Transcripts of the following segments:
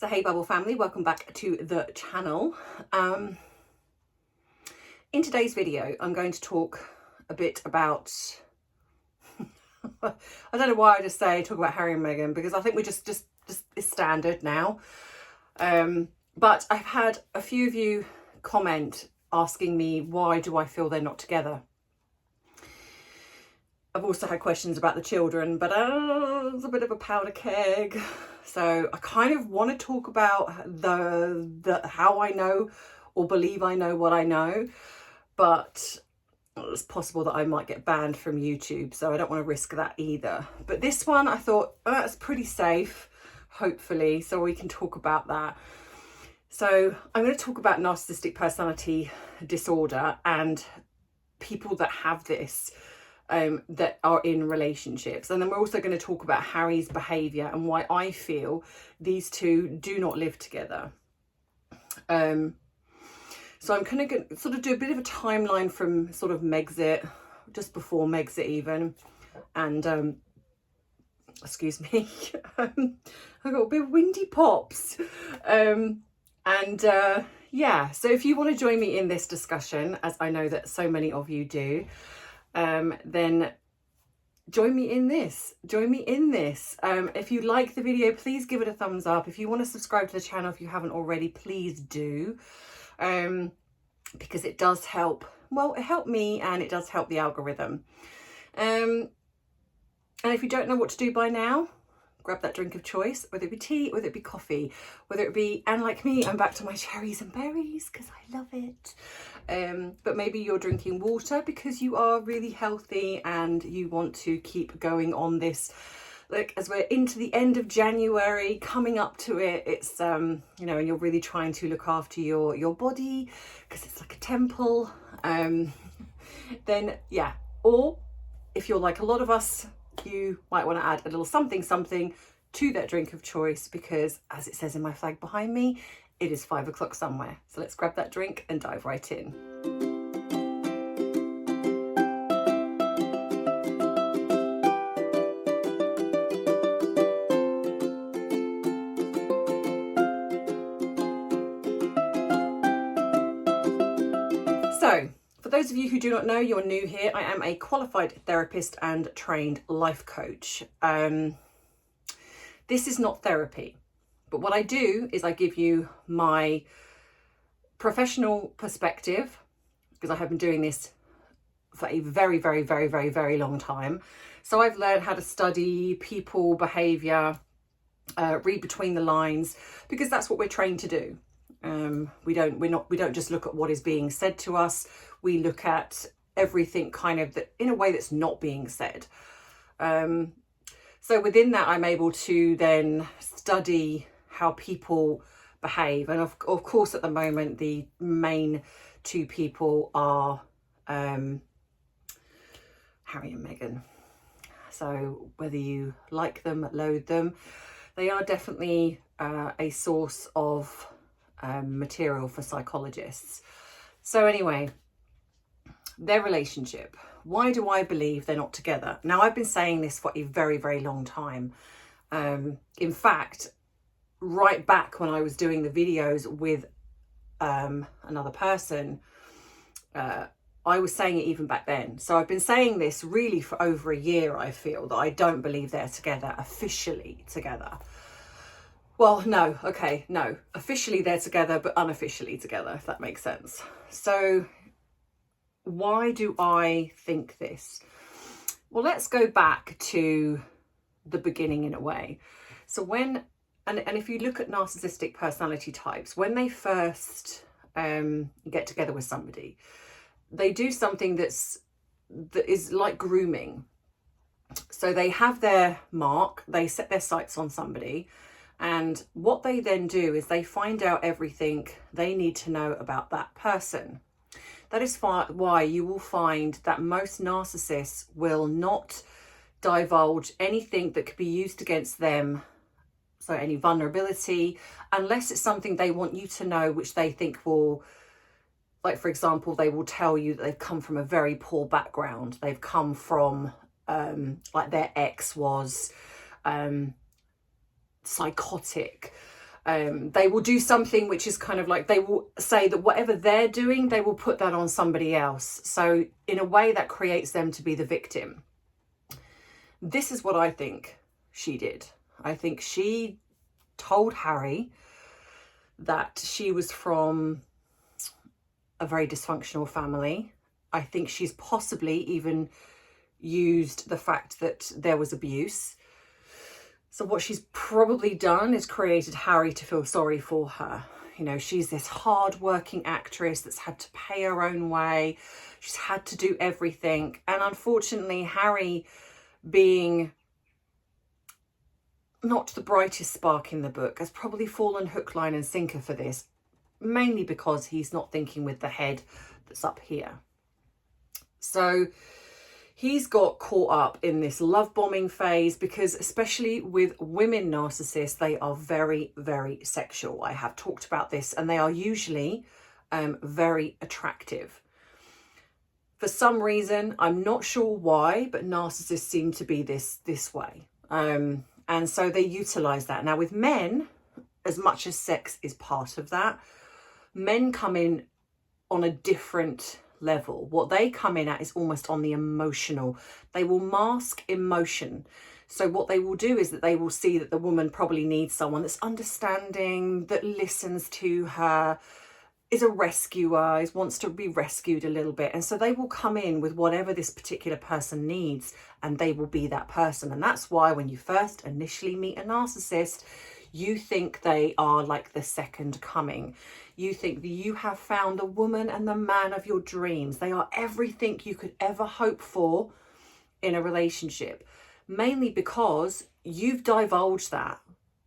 So hey Bubble family, welcome back to the channel. In today's video, I'm going to talk a bit about, I don't know why I just say talk about Harry and Meghan, because I think we just is standard now. But I've had a few of you comment asking me, why do I feel they're not together? I've also had questions about the children, but it's a bit of a powder keg. So I kind of want to talk about the how I know or believe I know what I know, but it's possible that I might get banned from YouTube, so I don't want to risk that either. But this one I thought, that's pretty safe, hopefully, so we can talk about that. So I'm going to talk about narcissistic personality disorder and people that have this, that are in relationships. And then we're also going to talk about Harry's behaviour and why I feel these two do not live together. So I'm kind of going to sort of do a bit of a timeline from sort of Megxit, just before Megxit even. And, excuse me, I got a bit of windy pops. Yeah, so if you want to join me in this discussion, as I know that so many of you do, then join me in this. If you like the video, please give it a thumbs up. If you want to subscribe to the channel, if you haven't already, please do, because it does help. Well, it helped me and it does help the algorithm. And if you don't know what to do by now, grab that drink of choice, whether it be tea, whether it be coffee, whether it be, and like me, I'm back to my cherries and berries because I love it. But maybe you're drinking water because you are really healthy and you want to keep going on this. Like, as we're into the end of January, coming up to it, it's, you know, and you're really trying to look after your body because it's like a temple. Then, yeah. Or if you're like a lot of us, you might want to add a little something to that drink of choice, because as it says in my flag behind me, it is 5 o'clock somewhere. So let's grab that drink and dive right in. So, for those of you who do not know, you're new here, I am a qualified therapist and trained life coach. This is not therapy, but what I do is I give you my professional perspective, because I have been doing this for a very, very, very, very, very long time. So I've learned how to study people, behaviour, read between the lines, because that's what we're trained to do. We don't just look at what is being said to us. We look at everything kind of that in a way that's not being said. So within that, I'm able to then study how people behave. And of course, at the moment, the main two people are Harry and Meghan. So whether you like them, loathe them, they are definitely a source of material for psychologists. So anyway, their relationship. Why do I believe they're not together? Now, I've been saying this for a very, very long time. In fact, right back when I was doing the videos with another person, I was saying it even back then. So I've been saying this really for over a year, I feel, that I don't believe they're together, officially together. Well, no, okay, no. Officially they're together, but unofficially together, if that makes sense. So why do I think this? Well, let's go back to the beginning in a way. So when, and if you look at narcissistic personality types, when they first get together with somebody, they do something that is like grooming. So they have their mark, they set their sights on somebody, and what they then do is they find out everything they need to know about that person. That is why you will find that most narcissists will not divulge anything that could be used against them, so any vulnerability, unless it's something they want you to know, which they think will, like, for example, they will tell you that they've come from a very poor background. They've come from, like, their ex was psychotic, They will do something which is kind of like, they will say that whatever they're doing, they will put that on somebody else. So in a way that creates them to be the victim. This is what I think she did. I think she told Harry that she was from a very dysfunctional family. I think she's possibly even used the fact that there was abuse. So what she's probably done is created Harry to feel sorry for her. You know, she's this hard-working actress that's had to pay her own way. She's had to do everything. And unfortunately, Harry, being not the brightest spark in the book, has probably fallen hook, line and sinker for this, mainly because he's not thinking with the head that's up here. So he's got caught up in this love bombing phase because, especially with women narcissists, they are very, very sexual. I have talked about this, and they are usually very attractive. For some reason, I'm not sure why, but narcissists seem to be this way. And so they utilize that. Now with men, as much as sex is part of that, men come in on a different level. What they come in at is almost on the emotional. They will mask emotion. So what they will do is that they will see that the woman probably needs someone that's understanding, that listens to her, is a rescuer, wants to be rescued a little bit. And so they will come in with whatever this particular person needs, and they will be that person. And that's why when you first initially meet a narcissist, you think they are like the second coming. You think that you have found the woman and the man of your dreams. They are everything you could ever hope for in a relationship, mainly because you've divulged that.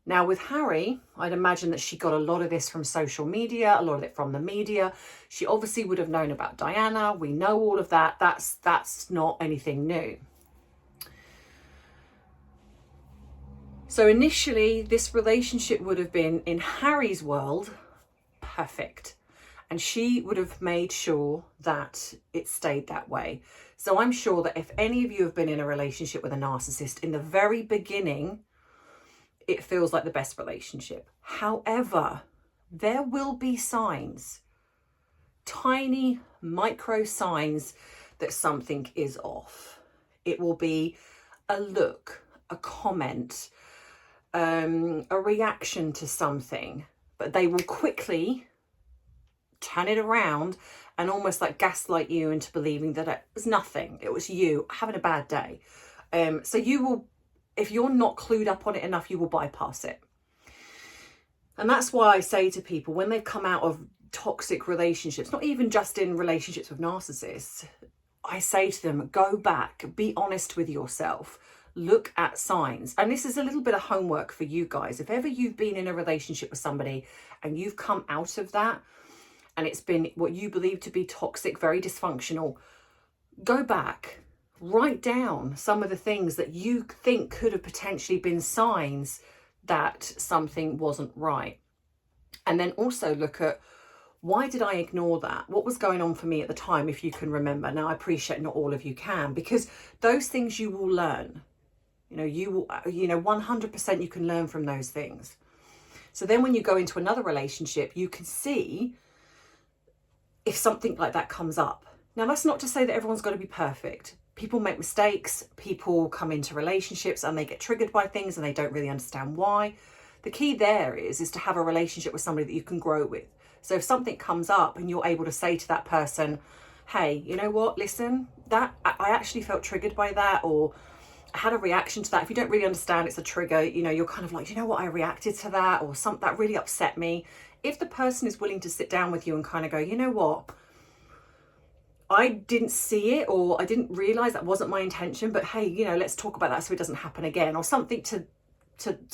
Now with Harry, I'd imagine that she got a lot of this from social media, a lot of it from the media. She obviously would have known about Diana. We know all of that. That's not anything new. So initially, this relationship would have been, in Harry's world, perfect. And she would have made sure that it stayed that way. So I'm sure that if any of you have been in a relationship with a narcissist, in the very beginning, it feels like the best relationship. However, there will be signs, tiny micro signs that something is off. It will be a look, a comment, a reaction to something, but they will quickly turn it around and almost like gaslight you into believing that it was nothing. It was you having a bad day. So you will, if you're not clued up on it enough, you will bypass it. And that's why I say to people, when they've come out of toxic relationships, not even just in relationships with narcissists, I say to them, go back, be honest with yourself, look at signs. And this is a little bit of homework for you guys. If ever you've been in a relationship with somebody and you've come out of that and it's been what you believe to be toxic, very dysfunctional, go back. Write down some of the things that you think could have potentially been signs that something wasn't right. And then also look at, why did I ignore that? What was going on for me at the time, if you can remember? Now, I appreciate not all of you can, because those things you will learn. You will, 100% you can learn from those things. So then when you go into another relationship, you can see if something like that comes up. Now, that's not to say that everyone's got to be perfect. People make mistakes, people come into relationships and they get triggered by things and they don't really understand why. The key there is to have a relationship with somebody that you can grow with. So if something comes up and you're able to say to that person, hey, you know what, listen, that I actually felt triggered by that, or I had a reaction to that. If you don't really understand it's a trigger, you're kind of like, you know what, I reacted to that, or something that really upset me. If the person is willing to sit down with you and kind of go, you know what, I didn't see it, or I didn't realize that wasn't my intention, but hey, let's talk about that so it doesn't happen again, or something to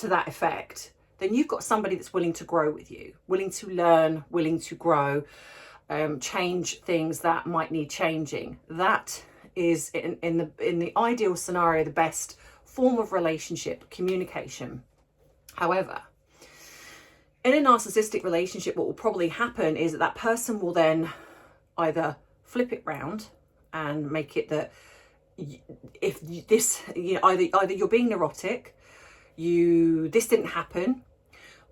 that effect, then you've got somebody that's willing to grow with you, willing to learn, willing to grow, change things that might need changing. That is in the ideal scenario, the best form of relationship, communication. However, in a narcissistic relationship, what will probably happen is that person will then either flip it round and make it that if this, either you're being neurotic, this didn't happen,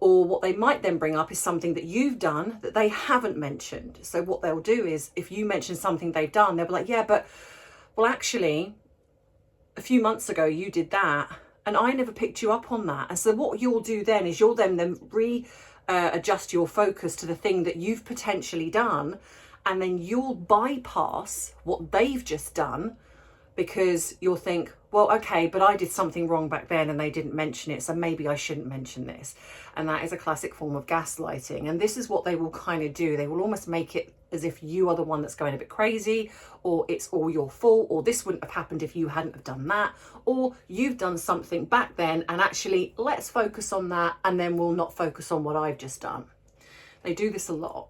Or what they might then bring up is something that you've done that they haven't mentioned. So what they'll do is, if you mention something they've done, they'll be like, yeah, but, well, actually, a few months ago you did that and I never picked you up on that. And so what you'll do then is you'll then adjust your focus to the thing that you've potentially done, and then you'll bypass what they've just done because you'll think, well, okay, but I did something wrong back then and they didn't mention it, so maybe I shouldn't mention this. And that is a classic form of gaslighting. And this is what they will kind of do. They will almost make it as if you are the one that's going a bit crazy, or it's all your fault, or this wouldn't have happened if you hadn't have done that, or you've done something back then and actually let's focus on that and then we'll not focus on what I've just done. They do this a lot.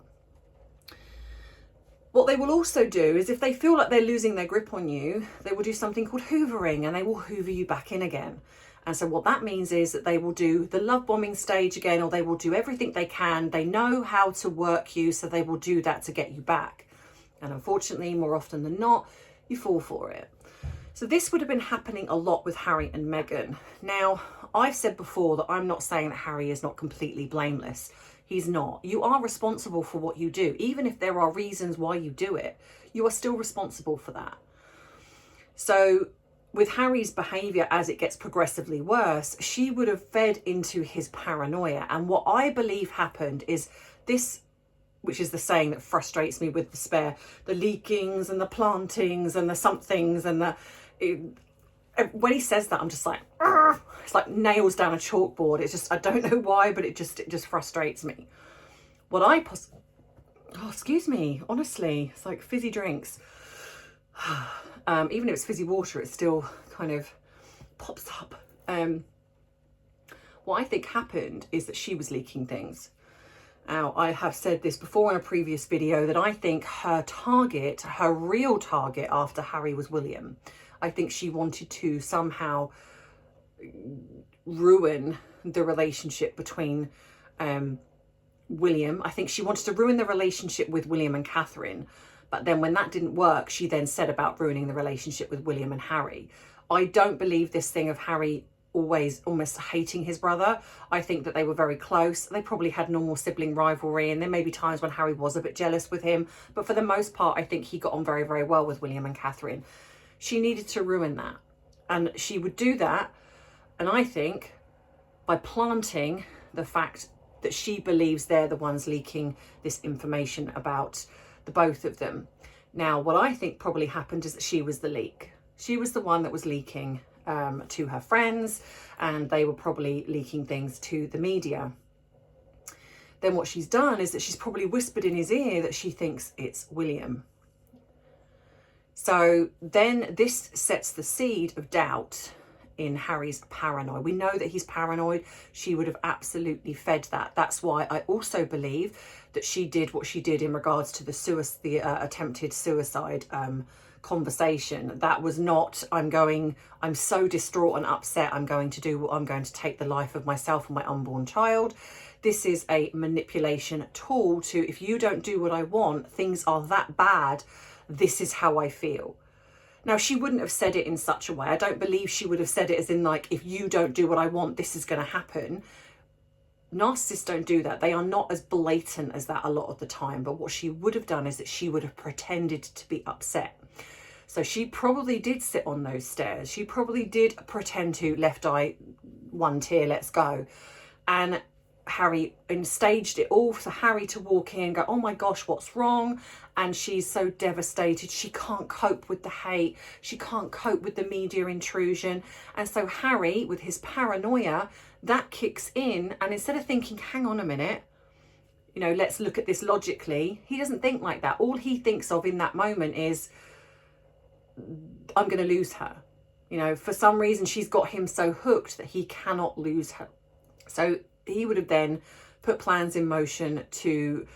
What they will also do is, if they feel like they're losing their grip on you, they will do something called hoovering, and they will hoover you back in again. And so what that means is that they will do the love bombing stage again, or they will do everything they can. They know how to work you, so they will do that to get you back. And unfortunately, more often than not, you fall for it. So this would have been happening a lot with Harry and Meghan. Now, I've said before that I'm not saying that Harry is not completely blameless. He's not. You are responsible for what you do. Even if there are reasons why you do it, you are still responsible for that. So with Harry's behaviour, as it gets progressively worse, she would have fed into his paranoia. And what I believe happened is this, which is the saying that frustrates me with despair, the leakings and the plantings and the somethings and when he says that, I'm just like, argh! It's like nails down a chalkboard. It's just, I don't know why, but it just frustrates me. What I oh, excuse me, honestly, it's like fizzy drinks. Even if it's fizzy water, it still kind of pops up. What I think happened is that she was leaking things. Now, I have said this before in a previous video that I think her target, her real target after Harry was William. I think she wanted to somehow ruin the relationship between William. I think she wanted to ruin the relationship with William and Catherine. But then when that didn't work, she then said about ruining the relationship with William and Harry. I don't believe this thing of Harry always almost hating his brother. I think that they were very close. They probably had normal sibling rivalry, and there may be times when Harry was a bit jealous with him. But for the most part, I think he got on very, very well with William and Catherine. She needed to ruin that. And she would do that, and I think, by planting the fact that she believes they're the ones leaking this information about the both of them. Now, what I think probably happened is that she was the leak. She was the one that was leaking to her friends, and they were probably leaking things to the media. Then what she's done is that she's probably whispered in his ear that she thinks it's William. So then this sets the seed of doubt in Harry's paranoia. We know that he's paranoid. She would have absolutely fed that. That's why I also believe that she did what she did in regards to the attempted suicide conversation. That was not, I'm so distraught and upset, I'm going to take the life of myself and my unborn child. This is a manipulation tool to, if you don't do what I want, things are that bad, this is how I feel. Now, she wouldn't have said it in such a way. I don't believe she would have said it as in like, if you don't do what I want, this is going to happen. Narcissists don't do that. They are not as blatant as that a lot of the time. But what she would have done is that she would have pretended to be upset. So she probably did sit on those stairs. She probably did pretend to left eye, one tear, let's go. And Harry staged it all for Harry to walk in and go, oh my gosh, what's wrong? And she's so devastated. She can't cope with the hate. She can't cope with the media intrusion. And so Harry, with his paranoia, that kicks in. And instead of thinking, hang on a minute, you know, let's look at this logically, he doesn't think like that. All he thinks of in that moment is, I'm going to lose her. You know, for some reason, she's got him so hooked that he cannot lose her. So he would have then put plans in motion to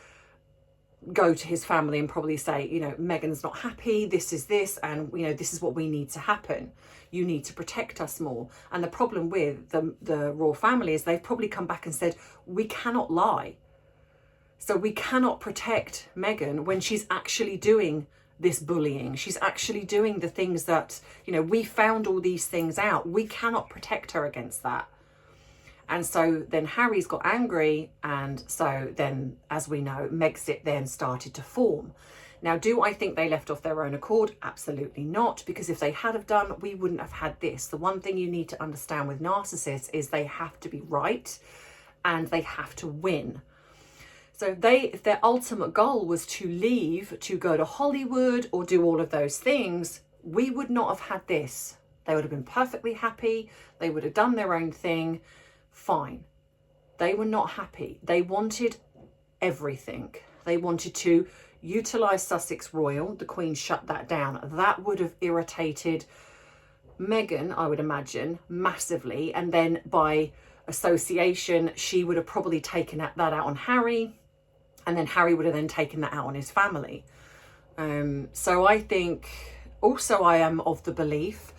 go to his family and probably say, you know, Meghan's not happy, this is this, and, you know, this is what we need to happen. You need to protect us more. And the problem with the royal family is they've probably come back and said, we cannot lie. So we cannot protect Meghan when she's actually doing this bullying. She's actually doing the things that, you know, we found all these things out. We cannot protect her against that. And so then Harry's got angry, and so then, as we know, Megxit then started to form. Now, do I think they left off their own accord? Absolutely not, because if they had have done, we wouldn't have had this. The one thing you need to understand with narcissists is they have to be right and they have to win. So if their ultimate goal was to leave, to go to Hollywood or do all of those things, we would not have had this. They would have been perfectly happy. They would have done their own thing. Fine. They were not happy. They wanted everything. They wanted to utilise Sussex Royal. The Queen shut that down. That would have irritated Meghan, I would imagine, massively. And then by association, she would have probably taken that out on Harry. And then Harry would have then taken that out on his family. So I think also I am of the belief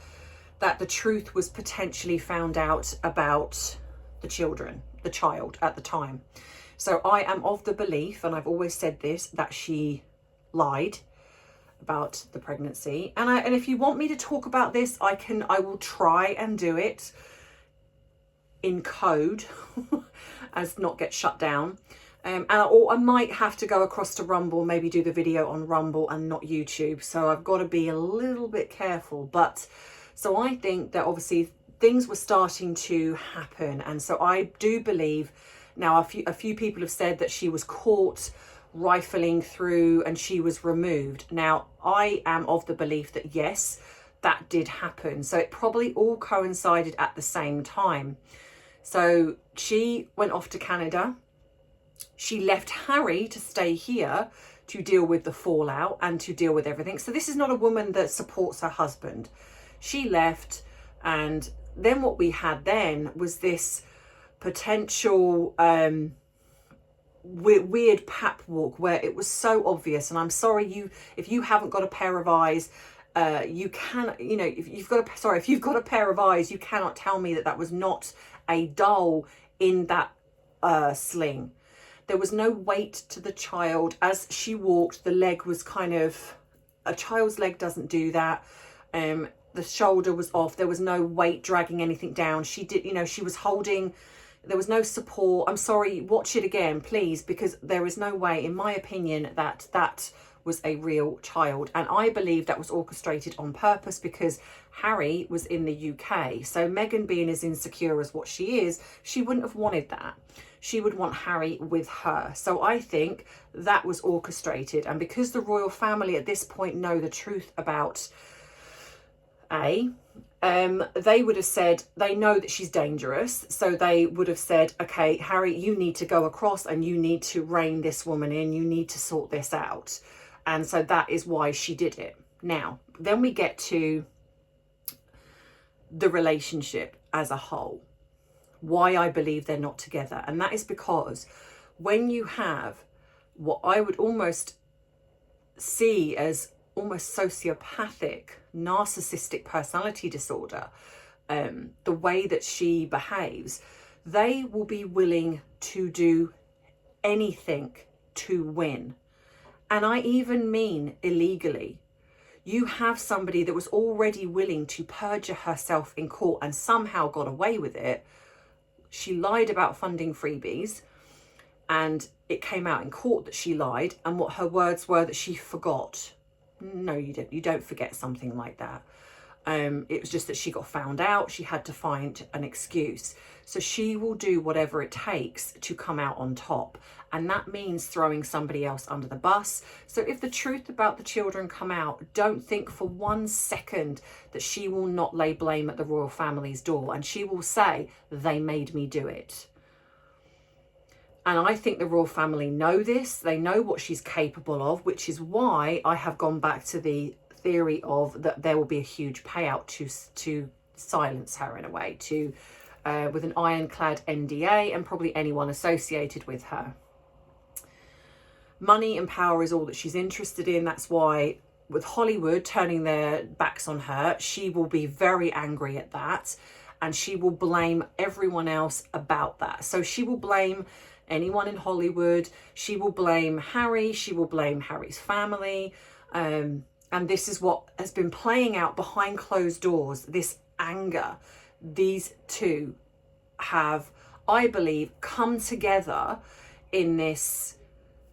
that the truth was potentially found out about the child at the time. So I am of the belief, and I've always said this, that she lied about the pregnancy. And if you want me to talk about this, I will try and do it in code as not get shut down. Or I might have to go across to Rumble, maybe do the video on Rumble and not YouTube. So I've got to be a little bit careful. But so I think that obviously things were starting to happen. And so I do believe now a few people have said that she was caught rifling through and she was removed. Now, I am of the belief that yes, that did happen. So it probably all coincided at the same time. So she went off to Canada. She left Harry to stay here to deal with the fallout and to deal with everything. So this is not a woman that supports her husband. She left, and then what we had then was this potential weird pap walk where it was so obvious. And I'm sorry, if you haven't got a pair of eyes, you can, if you've got a pair of eyes, you cannot tell me that was not a doll in that sling. There was no weight to the child. As she walked, the leg was kind of, a child's leg doesn't do that. The shoulder was off. There was no weight dragging anything down. She did, she was holding, there was no support. I'm sorry, watch it again, please, because there is no way, in my opinion, that was a real child. And I believe that was orchestrated on purpose because Harry was in the UK. So Meghan, being as insecure as what she is, she wouldn't have wanted that. She would want Harry with her. So I think that was orchestrated. And because the royal family at this point know the truth about they would have said, they know that she's dangerous. So they would have said, okay, Harry, you need to go across and you need to rein this woman in. You need to sort this out. And so that is why she did it. Now, then we get to the relationship as a whole. Why I believe they're not together. And that is because when you have what I would almost see as almost sociopathic, narcissistic personality disorder, the way that she behaves, they will be willing to do anything to win. And I even mean illegally. You have somebody that was already willing to perjure herself in court and somehow got away with it. She lied about funding freebies, and it came out in court that she lied, and what her words were that she forgot. No, you don't. You don't forget something like that. It was just that she got found out. She had to find an excuse. So she will do whatever it takes to come out on top. And that means throwing somebody else under the bus. So if the truth about the children come out, don't think for 1 second that she will not lay blame at the royal family's door. And she will say, they made me do it. And I think the royal family know this. They know what she's capable of, which is why I have gone back to the theory of that there will be a huge payout to silence her in a way, with an ironclad NDA and probably anyone associated with her. Money and power is all that she's interested in. That's why with Hollywood turning their backs on her, she will be very angry at that, and she will blame everyone else about that. So she will blame anyone in Hollywood. She will blame Harry. She will blame Harry's family. And this is what has been playing out behind closed doors, this anger. These two have, I believe, come together in this.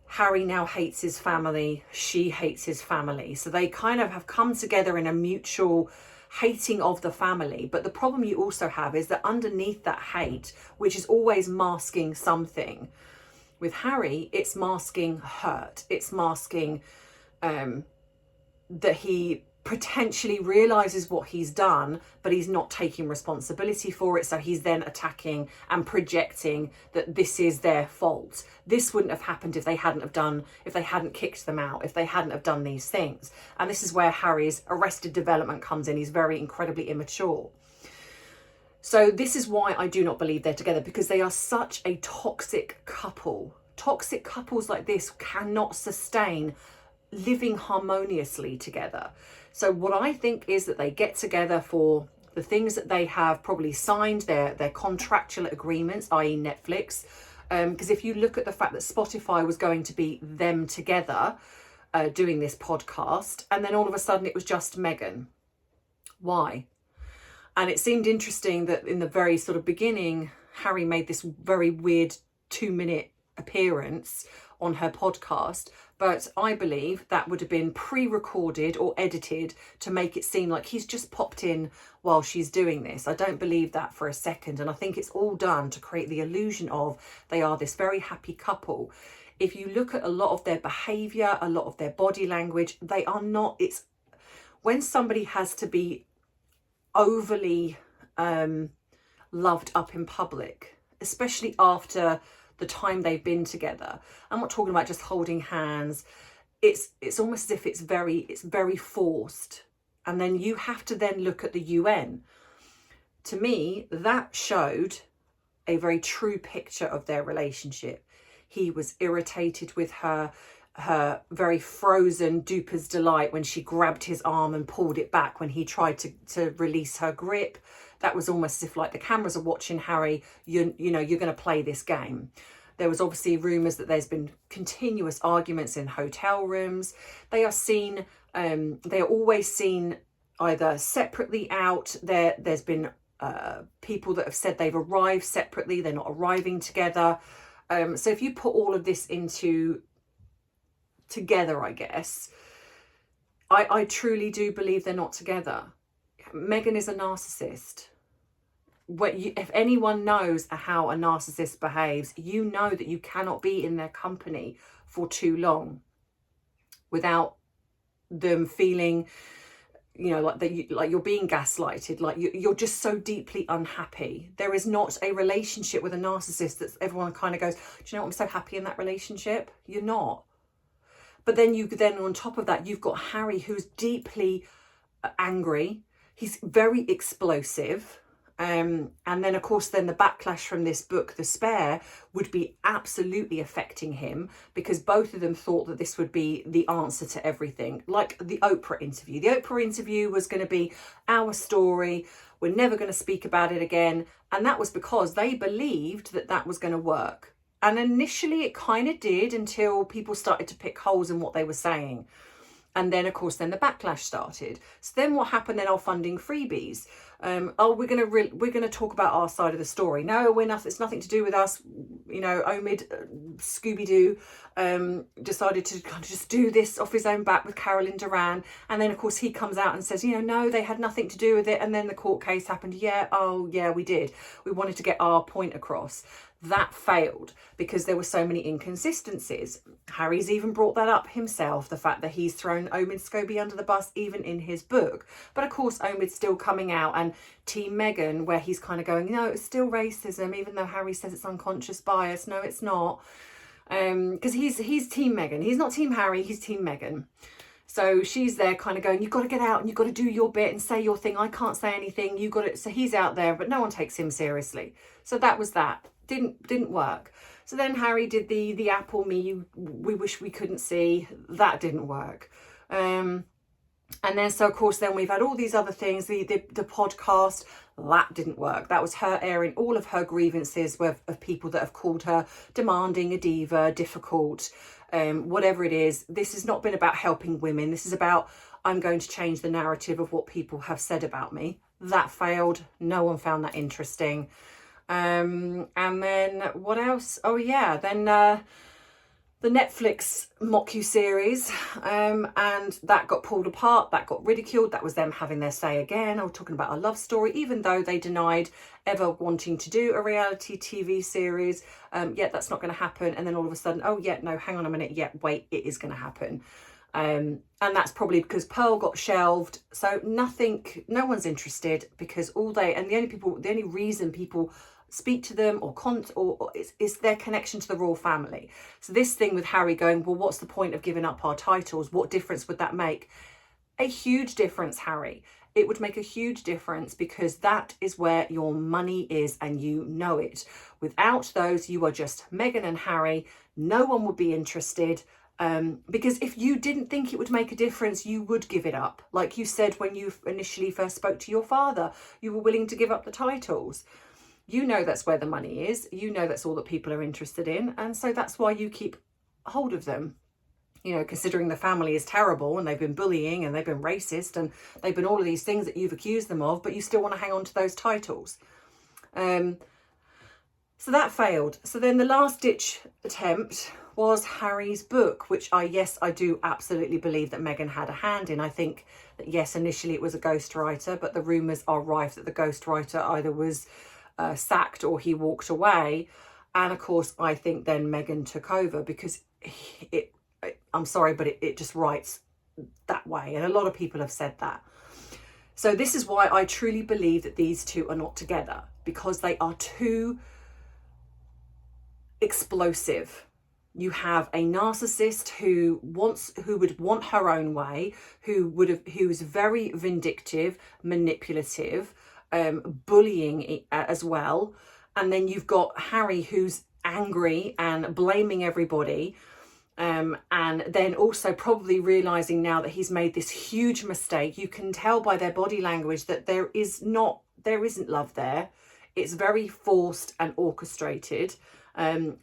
Harry now hates his family, she hates his family. So they kind of have come together in a mutual hating of the family. But the problem you also have is that underneath that hate, which is always masking something, with Harry, it's masking hurt. It's masking that he potentially realizes what he's done, but he's not taking responsibility for it. So he's then attacking and projecting that this is their fault. This wouldn't have happened if they hadn't kicked them out, if they hadn't have done these things. And this is where Harry's arrested development comes in. He's very incredibly immature. So this is why I do not believe they're together, because they are such a toxic couple. Toxic couples like this cannot sustain living harmoniously together. So what I think is that they get together for the things that they have probably signed, their contractual agreements, i.e. Netflix. Because if you look at the fact that Spotify was going to be them together doing this podcast, and then all of a sudden it was just Meghan. Why? And it seemed interesting that in the very sort of beginning, Harry made this very weird 2-minute appearance on her podcast, but I believe that would have been pre-recorded or edited to make it seem like he's just popped in while she's doing this. I don't believe that for a second, and I think it's all done to create the illusion of they are this very happy couple. If you look at a lot of their behaviour, a lot of their body language, they are not. It's when somebody has to be overly loved up in public, especially after the time they've been together. I'm not talking about just holding hands. It's almost as if it's very forced. And then you have to then look at the UN. To me, that showed a very true picture of their relationship. He was irritated with her very frozen duper's delight when she grabbed his arm and pulled it back when he tried to release her grip. That was almost as if like the cameras are watching Harry, you know, you're going to play this game. There was obviously rumours that there's been continuous arguments in hotel rooms. They are seen, they are always seen either separately out. There's been people that have said they've arrived separately, they're not arriving together. So if you put all of this together, I guess, I truly do believe they're not together. Meghan is a narcissist. If anyone knows how a narcissist behaves, you know that you cannot be in their company for too long without them feeling, you know, like you're being gaslighted, like you're just so deeply unhappy. There is not a relationship with a narcissist that everyone kind of goes, do you know what, I'm so happy in that relationship. You're not. But then on top of that, you've got Harry, who's deeply angry. He's very explosive. And then, of course, then the backlash from this book, The Spare, would be absolutely affecting him, because both of them thought that this would be the answer to everything. Like the Oprah interview. The Oprah interview was going to be our story. We're never going to speak about it again. And that was because they believed that that was going to work. And initially it kind of did, until people started to pick holes in what they were saying. And then, of course, then the backlash started. So then what happened then? Funding freebies. We're gonna talk about our side of the story. No, we're not. It's nothing to do with us. You know, Omid, Scooby-Doo, decided to kind of just do this off his own back with Carolyn Duran. And then, of course, he comes out and says, you know, no, they had nothing to do with it. And then the court case happened. Yeah, oh, yeah, we did. We wanted to get our point across. That failed because there were so many inconsistencies. Harry's even brought that up himself, the fact that he's thrown Omid Scobie under the bus even in his book. But of course, Omid's still coming out and Team Meghan, where he's kind of going, no, it's still racism, even though Harry says it's unconscious bias. No, it's not. Because he's Team Meghan. He's not Team Harry, he's Team Meghan. So she's there kind of going, you've got to get out and you've got to do your bit and say your thing. I can't say anything. You got it. So he's out there, but no one takes him seriously. So that was that. Didn't work. So then Harry did the Apple Me, we wish we couldn't see. That didn't work. And then, so of course, then we've had all these other things, the podcast, that didn't work. That was her airing all of her grievances of people that have called her demanding, a diva, difficult, whatever it is. This has not been about helping women. This is about, I'm going to change the narrative of what people have said about me. That failed. No one found that interesting. And then what else? Oh yeah, then the Netflix mockuseries, and that got pulled apart, that got ridiculed, that was them having their say again, or talking about a love story, even though they denied ever wanting to do a reality TV series. Yeah, that's not going to happen. And then all of a sudden, oh yeah, no, hang on a minute, yeah, wait, it is going to happen. And that's probably because Pearl got shelved, so no one's interested, because the only reason people speak to them or is their connection to the royal family. So this thing with Harry going, well, what's the point of giving up our titles? What difference would that make? A huge difference, Harry. It would make a huge difference, because that is where your money is, and you know it. Without those, you are just Meghan and Harry. No one would be interested. Because if you didn't think it would make a difference, you would give it up. Like you said when you initially first spoke to your father, you were willing to give up the titles. You know that's where the money is. You know that's all that people are interested in. And so that's why you keep hold of them. You know, considering the family is terrible and they've been bullying and they've been racist and they've been all of these things that you've accused them of, but you still want to hang on to those titles. So that failed. So then the last ditch attempt was Harry's book, which I do absolutely believe that Meghan had a hand in. I think that, yes, initially it was a ghostwriter, but the rumours are rife that the ghostwriter either was sacked or he walked away. And of course, I think then Meghan took over, because I'm sorry, but it just writes that way. And a lot of people have said that. So this is why I truly believe that these two are not together, because they are too explosive. You have a narcissist who would want her own way, who is very vindictive, manipulative, bullying as well. And then you've got Harry, who's angry and blaming everybody. And then also probably realizing now that he's made this huge mistake. You can tell by their body language that there isn't love there. It's very forced and orchestrated.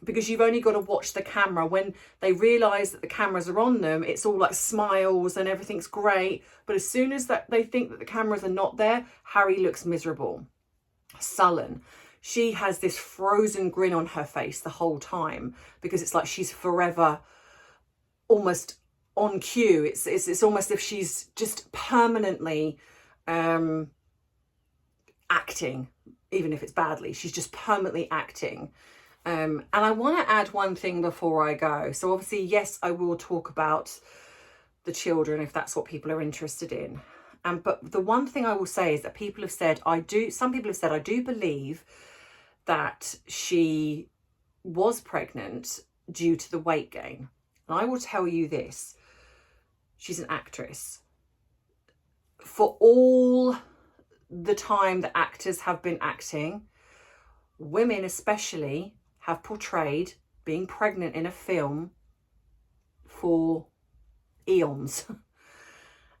Because you've only got to watch the camera. When they realise that the cameras are on them, it's all like smiles and everything's great. But as soon as they think that the cameras are not there, Harry looks miserable, sullen. She has this frozen grin on her face the whole time, because it's like she's forever almost on cue. It's almost as if she's just permanently acting, even if it's badly. She's just permanently acting. And I want to add one thing before I go. So obviously, yes, I will talk about the children if that's what people are interested in. But the one thing I will say is that some people have said, I do believe that she was pregnant due to the weight gain. And I will tell you this, she's an actress. For all the time that actors have been acting, women especially have portrayed being pregnant in a film for eons.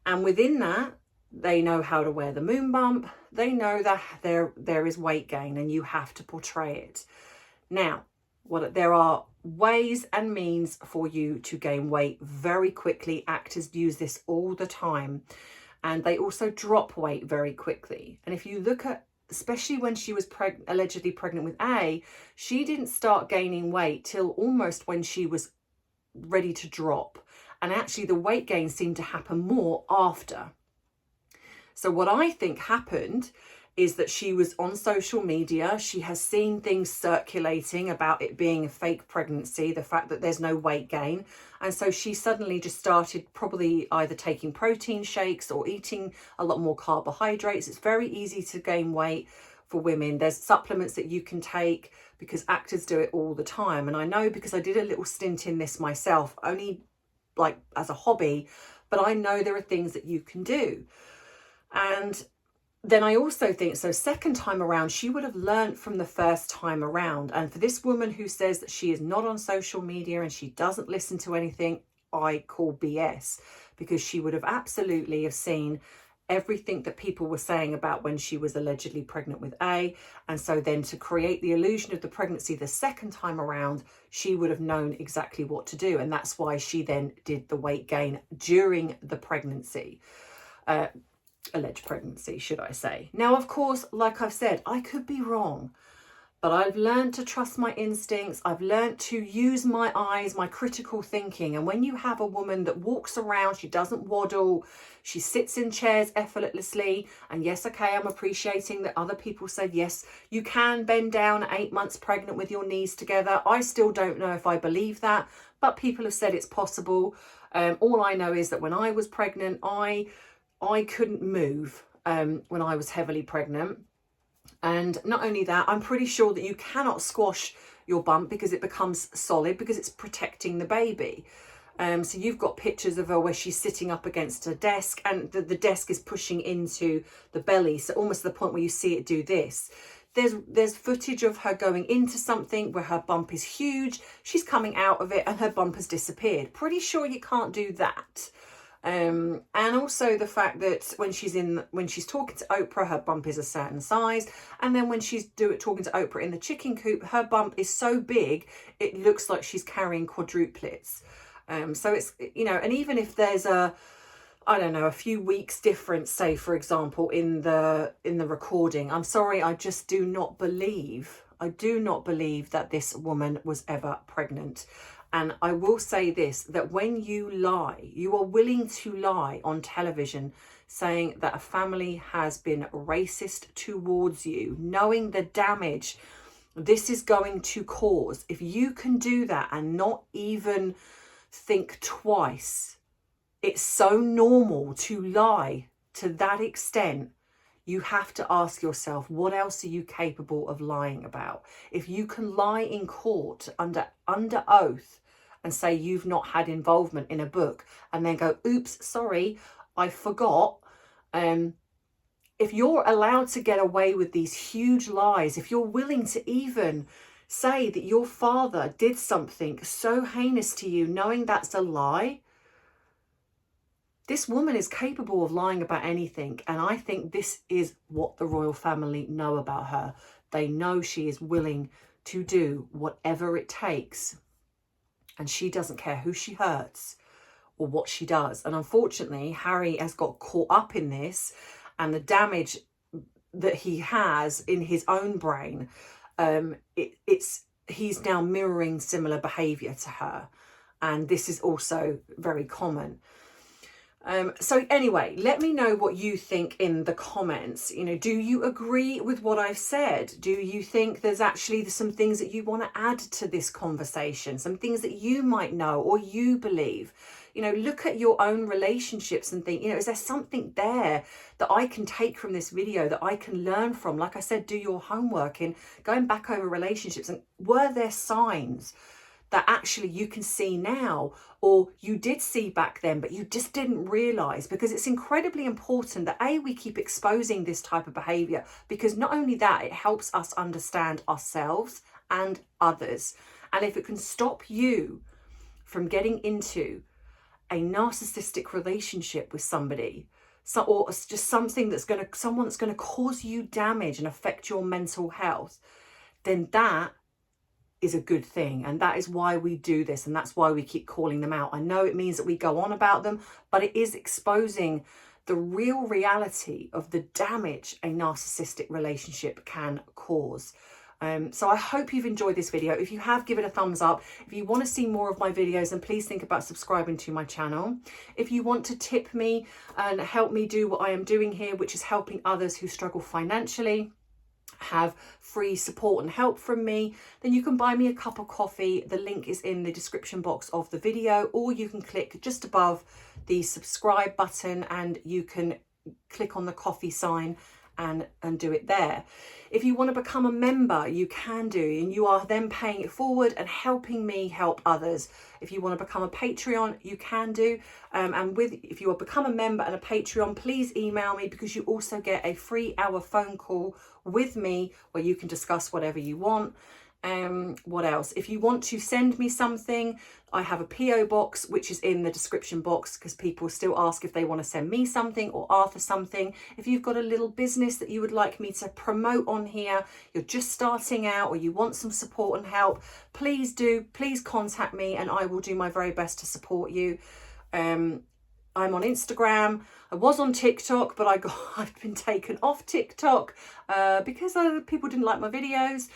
And within that, they know how to wear the moon bump. They know that there is weight gain and you have to portray it. Now, there are ways and means for you to gain weight very quickly. Actors use this all the time. And they also drop weight very quickly. And if you look at, especially when she was allegedly pregnant with A, she didn't start gaining weight till almost when she was ready to drop. And actually the weight gain seemed to happen more after. So what I think happened is that she was on social media. She has seen things circulating about it being a fake pregnancy, the fact that there's no weight gain. And so she suddenly just started probably either taking protein shakes or eating a lot more carbohydrates. It's very easy to gain weight for women. There's supplements that you can take because actors do it all the time. And I know because I did a little stint in this myself, only like as a hobby, but I know there are things that you can do. And then I also think, so second time around, she would have learned from the first time around. And for this woman who says that she is not on social media and she doesn't listen to anything, I call BS, because she would have absolutely have seen everything that people were saying about when she was allegedly pregnant with A. And so then to create the illusion of the pregnancy the second time around, she would have known exactly what to do. And that's why she then did the weight gain during the pregnancy. Alleged pregnancy, should I say. Now, of course, like I've said, I could be wrong, But I've learned to trust my instincts. I've learned to use my eyes, my critical thinking. And when you have a woman that walks around, she doesn't waddle, she sits in chairs effortlessly. And yes, okay, I'm appreciating that other people said, yes, you can bend down at 8 months pregnant with your knees together. I still don't know if I believe that, but people have said it's possible. All I know is that when I was pregnant, I couldn't move when I was heavily pregnant. And not only that, I'm pretty sure that you cannot squash your bump because it becomes solid, because it's protecting the baby. So you've got pictures of her where she's sitting up against a desk and the desk is pushing into the belly. So almost to the point where you see it do this. There's footage of her going into something where her bump is huge. She's coming out of it and her bump has disappeared. Pretty sure you can't do that. And also the fact that when she's talking to Oprah, her bump is a certain size, and then when she's talking to Oprah in the chicken coop, her bump is so big it looks like she's carrying quadruplets. So it's, you know, and even if there's a few weeks difference, say for example in the recording, I'm sorry, I just do not believe that this woman was ever pregnant. And I will say this, that when you lie, you are willing to lie on television saying that a family has been racist towards you, knowing the damage this is going to cause. If you can do that and not even think twice, it's so normal to lie to that extent. You have to ask yourself, what else are you capable of lying about? If you can lie in court under oath and say you've not had involvement in a book and then go, oops, sorry, I forgot. If you're allowed to get away with these huge lies, if you're willing to even say that your father did something so heinous to you, knowing that's a lie, this woman is capable of lying about anything. And I think this is what the royal family know about her. They know she is willing to do whatever it takes. And she doesn't care who she hurts or what she does. And unfortunately, Harry has got caught up in this, and the damage that he has in his own brain, he's now mirroring similar behaviour to her. And this is also very common. So anyway, let me know what you think in the comments. You know, do you agree with what I've said? Do you think there's some things that you want to add to this conversation? Some things that you might know or you believe? You know, look at your own relationships and think, you know, is there something there that I can take from this video that I can learn from? Like I said, do your homework in going back over relationships, and were there signs that actually you can see now, or you did see back then, but you just didn't realize? Because it's incredibly important that we keep exposing this type of behavior, because not only that, it helps us understand ourselves and others. And if it can stop you from getting into a narcissistic relationship with somebody, or just someone that's going to cause you damage and affect your mental health, then that is a good thing. And that is why we do this, and that's why we keep calling them out. I know it means that we go on about them, but it is exposing the real reality of the damage a narcissistic relationship can cause. So I hope you've enjoyed this video. If you have, give it a thumbs up. If you want to see more of my videos, then please think about subscribing to my channel. If you want to tip me and help me do what I am doing here, which is helping others who struggle financially, have free support and help from me, then you can buy me a cup of coffee. The link is in the description box of the video, or you can click just above the subscribe button and you can click on the coffee sign and do it there. If you want to become a member, you can do, and you are then paying it forward and helping me help others. If you want to become a Patreon, you can do. If you will become a member and a Patreon, please email me, because you also get a free hour phone call with me where you can discuss whatever you want. What else? If you want to send me something, I have a PO box which is in the description box, because people still ask if they want to send me something or Arthur something. If you've got a little business that you would like me to promote on here, you're just starting out, or you want some support and help, please contact me and I will do my very best to support you. I'm on Instagram. I was on TikTok, but I've been taken off TikTok because people didn't like my videos.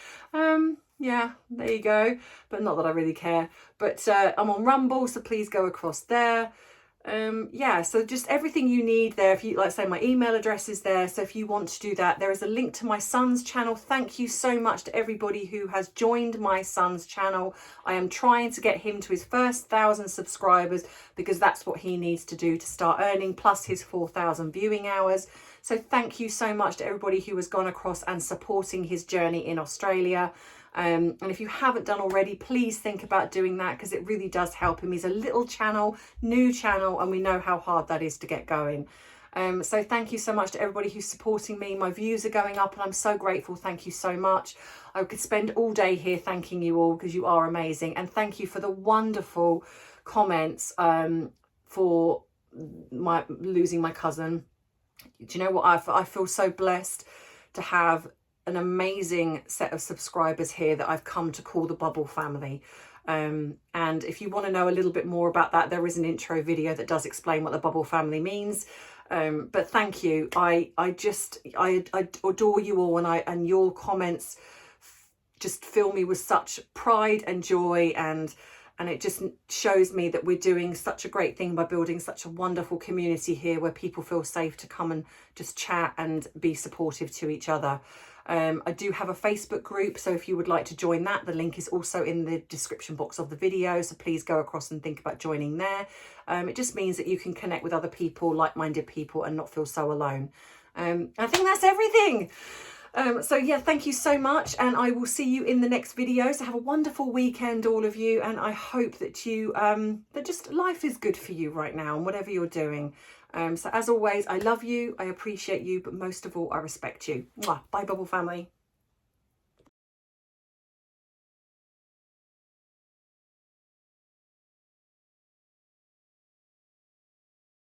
Yeah, there you go. But not that I really care. But I'm on Rumble, so please go across there. Yeah, so just everything you need there. If you, like I say, my email address is there, so if you want to do that, there is a link to my son's channel. Thank you so much to everybody who has joined my son's channel. I am trying to get him to his first 1,000 subscribers, because that's what he needs to do to start earning, plus his 4,000 viewing hours. So thank you so much to everybody who has gone across and supporting his journey in Australia. And if you haven't done already, please think about doing that, because it really does help him. He's a little channel, new channel, and we know how hard that is to get going. So thank you so much to everybody who's supporting me. My views are going up and I'm so grateful. Thank you so much. I could spend all day here thanking you all, because you are amazing. And thank you for the wonderful comments for my losing my cousin. Do you know what? I feel so blessed to have an amazing set of subscribers here that I've come to call the Bubble family. And if you want to know a little bit more about that, there is an intro video that does explain what the Bubble family means. But thank you. I adore you all, and your comments just fill me with such pride and joy, and it just shows me that we're doing such a great thing by building such a wonderful community here, where people feel safe to come and just chat and be supportive to each other. I do have a Facebook group, so if you would like to join that, the link is also in the description box of the video, so please go across and think about joining there. It just means that you can connect with other people, like-minded people, and not feel so alone. I think that's everything. So yeah, thank you so much, and I will see you in the next video. So have a wonderful weekend, all of you, and I hope that you that just life is good for you right now, and whatever you're doing. So as always, I love you, I appreciate you, but most of all, I respect you. Mwah. Bye, Bubble family.